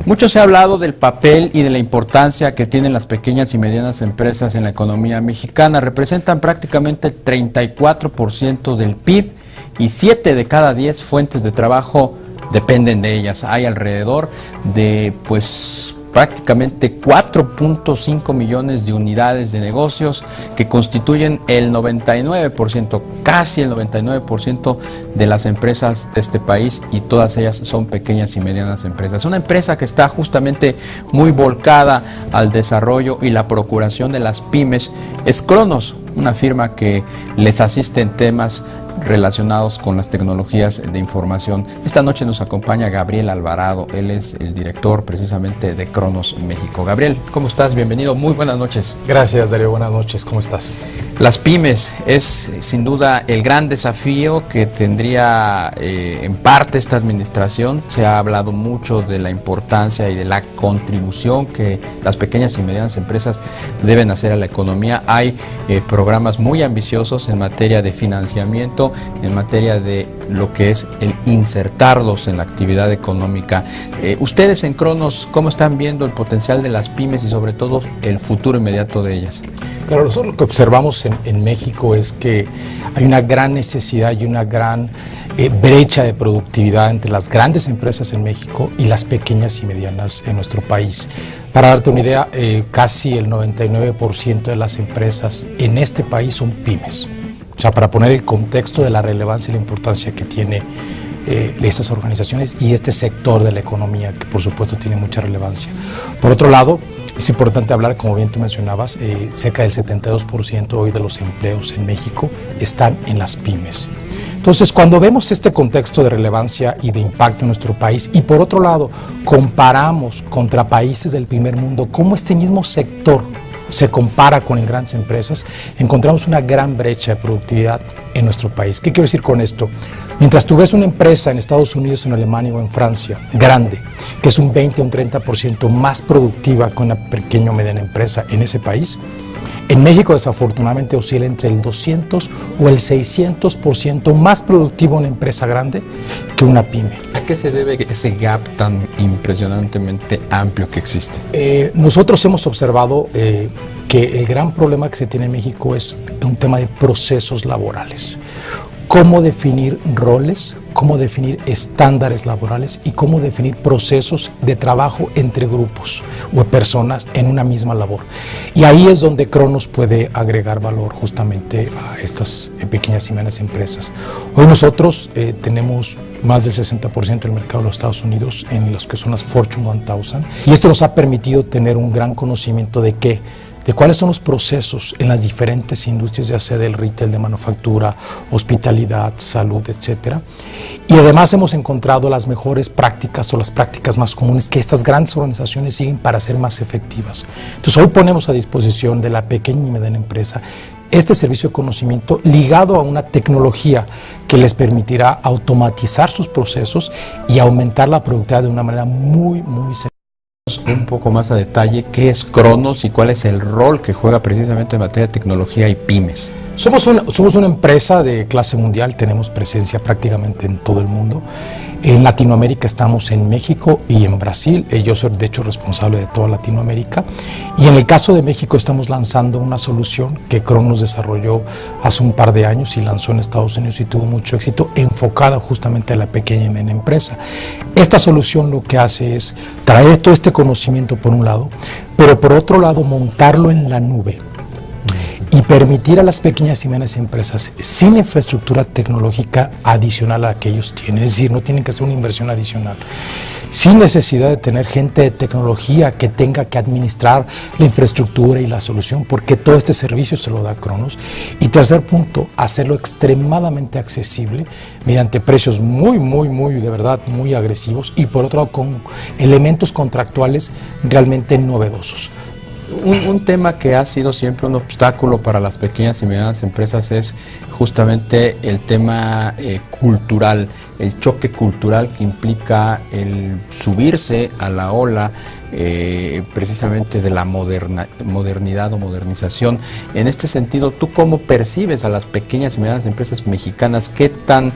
Mucho se ha hablado del papel y de la importancia que tienen las pequeñas y medianas empresas en la economía mexicana. Representan prácticamente el 34% del PIB y 7 de cada 10 fuentes de trabajo dependen de ellas. Hay alrededor de prácticamente 4.5 millones de unidades de negocios que constituyen el 99%, casi el 99% de las empresas de este país, y todas ellas son pequeñas y medianas empresas. Una empresa que está justamente muy volcada al desarrollo y la procuración de las pymes es Cronos, una firma que les asiste en temas relacionados con las tecnologías de información. Esta noche nos acompaña Gabriel Alvarado, él es el director precisamente de Cronos México. Gabriel, ¿cómo estás? Bienvenido, muy buenas noches. Gracias, Darío, buenas noches, ¿cómo estás? Las pymes es sin duda el gran desafío que tendría en parte esta administración. Se ha hablado mucho de la importancia y de la contribución que las pequeñas y medianas empresas deben hacer a la economía. Hay programas muy ambiciosos en materia de financiamiento, en materia de lo que es el insertarlos en la actividad económica. Ustedes en Cronos, ¿cómo están viendo el potencial de las pymes y sobre todo el futuro inmediato de ellas? Claro, nosotros lo que observamos en México es que hay una gran necesidad y una gran brecha de productividad entre las grandes empresas en México y las pequeñas y medianas en nuestro país. Para darte una idea, casi el 99% de las empresas en este país son pymes. O sea, para poner el contexto de la relevancia y la importancia que tiene estas organizaciones y este sector de la economía, que por supuesto tiene mucha relevancia. Por otro lado, es importante hablar, como bien tú mencionabas, cerca del 72% hoy de los empleos en México están en las pymes. Entonces, cuando vemos este contexto de relevancia y de impacto en nuestro país, y por otro lado, comparamos contra países del primer mundo, cómo este mismo sector se compara con grandes empresas, encontramos una gran brecha de productividad en nuestro país. ¿Qué quiero decir con esto? Mientras tú ves una empresa en Estados Unidos, en Alemania o en Francia, grande, que es un 20 o un 30% más productiva que una pequeña o mediana empresa en ese país, en México desafortunadamente oscila entre el 200 o el 600% más productivo una empresa grande que una pyme. ¿A qué se debe ese gap tan impresionantemente amplio que existe? Nosotros hemos observado que el gran problema que se tiene en México es un tema de procesos laborales. Cómo definir roles, cómo definir estándares laborales y cómo definir procesos de trabajo entre grupos o personas en una misma labor. Y ahí es donde Cronos puede agregar valor justamente a estas pequeñas y medianas empresas. Hoy nosotros tenemos más del 60% del mercado de los Estados Unidos en los que son las Fortune 1000, y esto nos ha permitido tener un gran conocimiento de cuáles son los procesos en las diferentes industrias, ya sea del retail, de manufactura, hospitalidad, salud, etcétera. Y además hemos encontrado las mejores prácticas o las prácticas más comunes que estas grandes organizaciones siguen para ser más efectivas. Entonces hoy ponemos a disposición de la pequeña y mediana empresa este servicio de conocimiento ligado a una tecnología que les permitirá automatizar sus procesos y aumentar la productividad de una manera muy sencilla. Un poco más a detalle, ¿qué es Cronos y cuál es el rol que juega precisamente en materia de tecnología y pymes? Somos una empresa de clase mundial, tenemos presencia prácticamente en todo el mundo. En Latinoamérica estamos en México y en Brasil. Yo soy de hecho responsable de toda Latinoamérica. Y en el caso de México estamos lanzando una solución que Cronos desarrolló hace un par de años y lanzó en Estados Unidos y tuvo mucho éxito, enfocada justamente a la pequeña y mediana empresa. Esta solución lo que hace es traer todo este conocimiento por un lado, pero por otro lado montarlo en la nube y permitir a las pequeñas y medianas empresas sin infraestructura tecnológica adicional a la que ellos tienen, es decir, no tienen que hacer una inversión adicional, sin necesidad de tener gente de tecnología que tenga que administrar la infraestructura y la solución, porque todo este servicio se lo da Cronos. Y tercer punto, hacerlo extremadamente accesible mediante precios muy de verdad muy agresivos, y por otro lado con elementos contractuales realmente novedosos. Un tema que ha sido siempre un obstáculo para las pequeñas y medianas empresas es justamente el tema cultural. el choque cultural que implica el subirse a la ola precisamente de la modernidad o modernización. En este sentido, ¿tú cómo percibes a las pequeñas y medianas empresas mexicanas? ¿Qué tan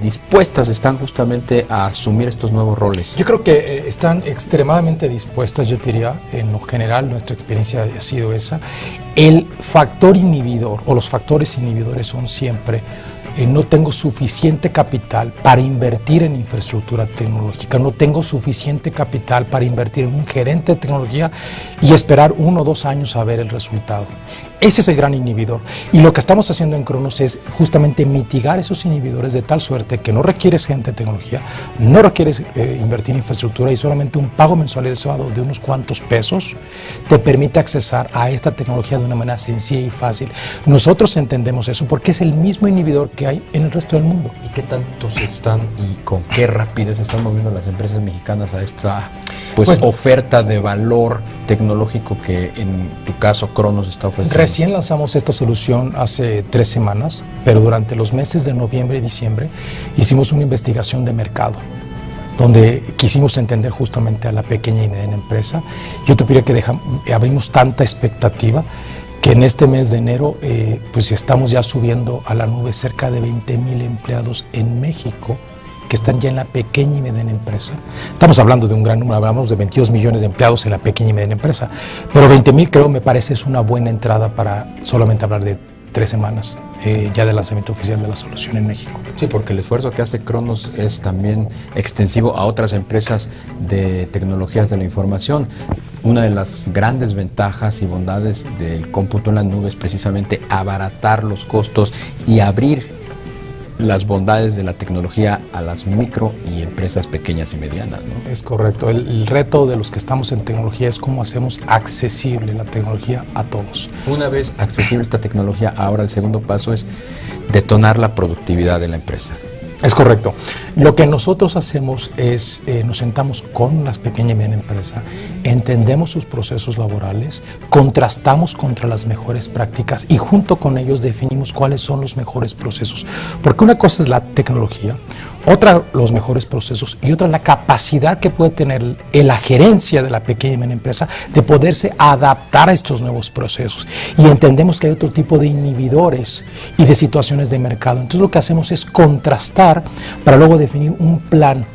dispuestas están justamente a asumir estos nuevos roles? Yo creo que están extremadamente dispuestas, yo diría, en lo general nuestra experiencia ha sido esa. El factor inhibidor o los factores inhibidores son siempre no tengo suficiente capital para invertir en infraestructura tecnológica, no tengo suficiente capital para invertir en un gerente de tecnología y esperar 1 o 2 años a ver el resultado. Ese es el gran inhibidor. Y lo que estamos haciendo en Cronos es justamente mitigar esos inhibidores de tal suerte que no requieres gente de tecnología, no requieres invertir en infraestructura y solamente un pago mensualizado de unos cuantos pesos te permite accesar a esta tecnología de una manera sencilla y fácil. Nosotros entendemos eso porque es el mismo inhibidor que hay en el resto del mundo. ¿Y qué tanto se están y con qué rapidez se están moviendo las empresas mexicanas a esta pues oferta de valor tecnológico que en tu caso Cronos está ofreciendo? Recién lanzamos esta solución hace 3 semanas, pero durante los meses de noviembre y diciembre hicimos una investigación de mercado donde quisimos entender justamente a la pequeña y mediana empresa. Yo te diría que abrimos tanta expectativa que en este mes de enero pues estamos ya subiendo a la nube cerca de 20,000 empleados en México que están ya en la pequeña y mediana empresa. Estamos hablando de un gran número, hablamos de 22 millones de empleados en la pequeña y mediana empresa, pero 20,000 creo me parece es una buena entrada para solamente hablar de 3 semanas ya del lanzamiento oficial de la solución en México. Sí, porque el esfuerzo que hace Cronos es también extensivo a otras empresas de tecnologías de la información. Una de las grandes ventajas y bondades del cómputo en la nube es precisamente abaratar los costos y abrir las bondades de la tecnología a las micro y empresas pequeñas y medianas, ¿no? Es correcto. El reto de los que estamos en tecnología es cómo hacemos accesible la tecnología a todos. Una vez accesible esta tecnología, ahora el segundo paso es detonar la productividad de la empresa. Es correcto. Lo que nosotros hacemos es, nos sentamos con las pequeñas y medianas empresas, entendemos sus procesos laborales, contrastamos contra las mejores prácticas y junto con ellos definimos cuáles son los mejores procesos. Porque una cosa es la tecnología, otra los mejores procesos y otra la capacidad que puede tener la gerencia de la pequeña y mediana empresa de poderse adaptar a estos nuevos procesos. Y entendemos que hay otro tipo de inhibidores y de situaciones de mercado. Entonces lo que hacemos es contrastar para luego definir un plan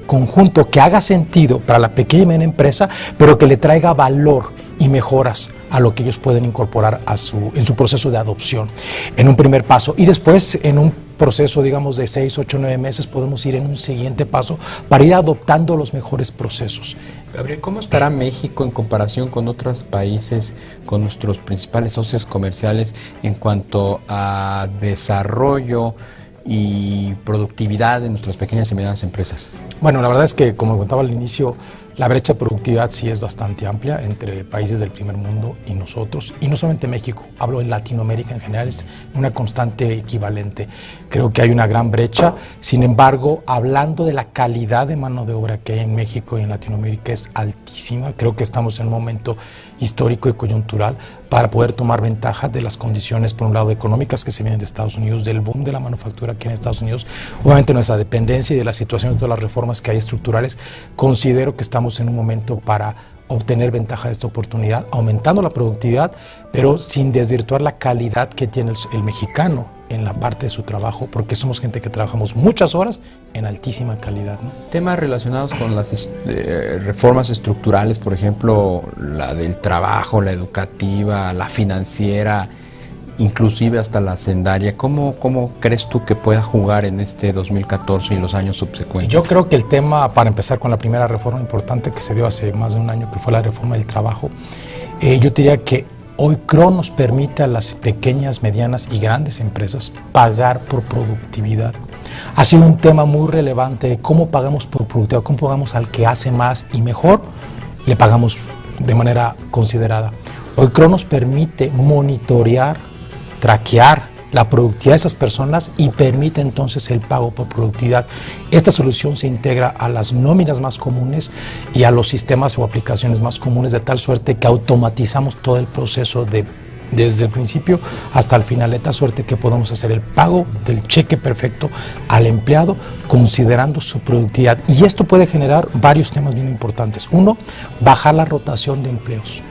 conjunto que haga sentido para la pequeña y mediana empresa, pero que le traiga valor y mejoras a lo que ellos pueden incorporar en su proceso de adopción en un primer paso. Y después, en un proceso, digamos, de 6, 8, 9 meses, podemos ir en un siguiente paso para ir adoptando los mejores procesos. Gabriel, ¿cómo estará México en comparación con otros países, con nuestros principales socios comerciales en cuanto a desarrollo y productividad de nuestras pequeñas y medianas empresas? Bueno, la verdad es que, como contaba al inicio, la brecha de productividad sí es bastante amplia entre países del primer mundo y nosotros, y no solamente México, hablo en Latinoamérica en general, es una constante equivalente. Creo que hay una gran brecha, sin embargo, hablando de la calidad de mano de obra que hay en México y en Latinoamérica es altísima. Creo que estamos en un momento histórico y coyuntural para poder tomar ventaja de las condiciones, por un lado, económicas que se vienen de Estados Unidos, del boom de la manufactura aquí en Estados Unidos, obviamente nuestra dependencia y de la situación de todas las reformas que hay estructurales. Considero que estamos en un momento para obtener ventaja de esta oportunidad, aumentando la productividad, pero sin desvirtuar la calidad que tiene el mexicano en la parte de su trabajo, porque somos gente que trabajamos muchas horas en altísima calidad, ¿no? Temas relacionados con las reformas estructurales, por ejemplo, la del trabajo, la educativa, la financiera, inclusive hasta la hacendaria. ¿Cómo crees tú que pueda jugar en este 2014 y los años subsecuentes? Yo creo que el tema, para empezar con la primera reforma importante que se dio hace más de un año, que fue la reforma del trabajo, yo diría que hoy Cronos permite a las pequeñas, medianas y grandes empresas pagar por productividad. Ha sido un tema muy relevante de cómo pagamos por productividad, cómo pagamos al que hace más y mejor, le pagamos de manera considerada. Hoy Cronos permite monitorear, traquear la productividad de esas personas y permite entonces el pago por productividad. Esta solución se integra a las nóminas más comunes y a los sistemas o aplicaciones más comunes de tal suerte que automatizamos todo el proceso de desde el principio hasta el final, de tal suerte que podamos hacer el pago del cheque perfecto al empleado considerando su productividad. Y esto puede generar varios temas bien importantes. Uno, bajar la rotación de empleos.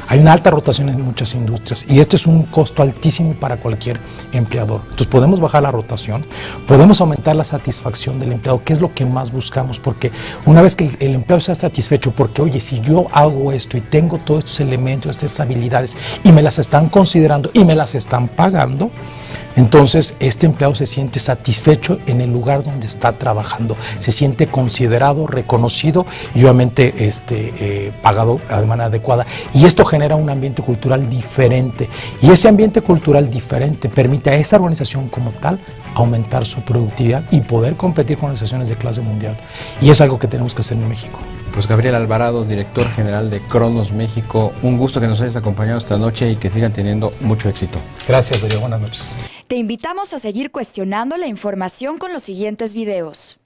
Hay una alta rotación en muchas industrias y este es un costo altísimo para cualquier empleador. Entonces podemos bajar la rotación, podemos aumentar la satisfacción del empleado, que es lo que más buscamos, porque una vez que el empleado está satisfecho, porque oye, si yo hago esto y tengo todos estos elementos, estas habilidades y me las están considerando y me las están pagando, entonces este empleado se siente satisfecho en el lugar donde está trabajando, se siente considerado, reconocido y obviamente pagado de manera adecuada. Y esto genera un ambiente cultural diferente. Y ese ambiente cultural diferente permite a esa organización como tal aumentar su productividad y poder competir con organizaciones de clase mundial. Y es algo que tenemos que hacer en México. Pues Gabriel Alvarado, director general de Cronos México, un gusto que nos hayas acompañado esta noche y que sigan teniendo mucho éxito. Gracias, Darío. Buenas noches. Te invitamos a seguir cuestionando la información con los siguientes videos.